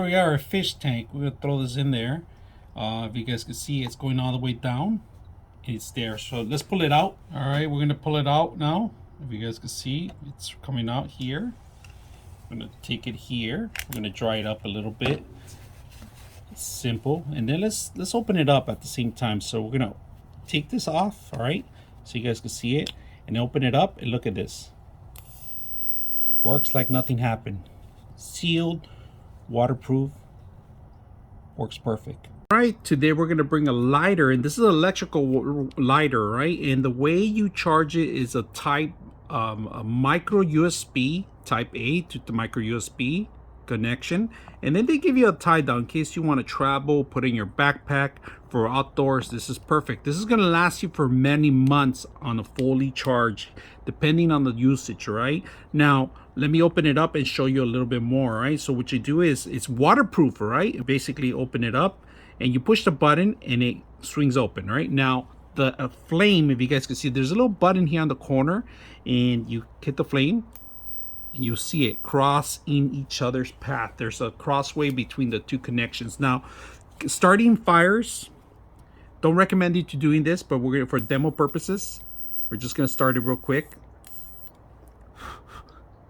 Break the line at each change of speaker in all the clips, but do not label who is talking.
where we got our fish tank. We're gonna throw this in there. If you guys can see, it's going all the way down. It's there. So let's pull it out. All right, we're gonna pull it out now. If you guys can see, it's coming out here. I'm gonna take it here. We're gonna dry it up a little bit. It's simple. And then let's open it up at the same time. So we're gonna take this off, all right, so you guys can see it, and open it up and look at this. Works like nothing happened. Sealed, waterproof, works perfect. All right, today we're gonna bring a lighter, and this is an electrical lighter, right? And the way you charge it is a type a micro USB type A to the micro USB connection, and then they give you a tie down in case you want to travel, put in your backpack for outdoors. This is perfect. This is going to last you for many months on a fully charged, depending on the usage. Right now, let me open it up and show you a little bit more. Right, so what you do is it's waterproof. Right, you basically open it up and you push the button and it swings open. Right now, the flame, if you guys can see, there's a little button here on the corner, and you hit the flame and you'll see it cross in each other's path. There's a crossway between the two connections. Now, starting fires, don't recommend you to doing this, but we're gonna, for demo purposes, we're just gonna start it real quick.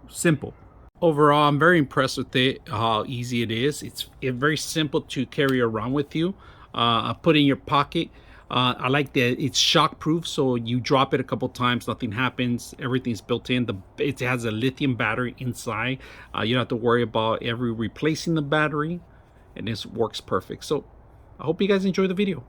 Simple. Overall, I'm very impressed with it, how easy it is. It's very simple to carry around with you. Put in your pocket. I like that it's shock proof, so you drop it a couple times, nothing happens. Everything's built in. It has a lithium battery inside. You don't have to worry about replacing the battery, and this works perfect. So I hope you guys enjoy the video.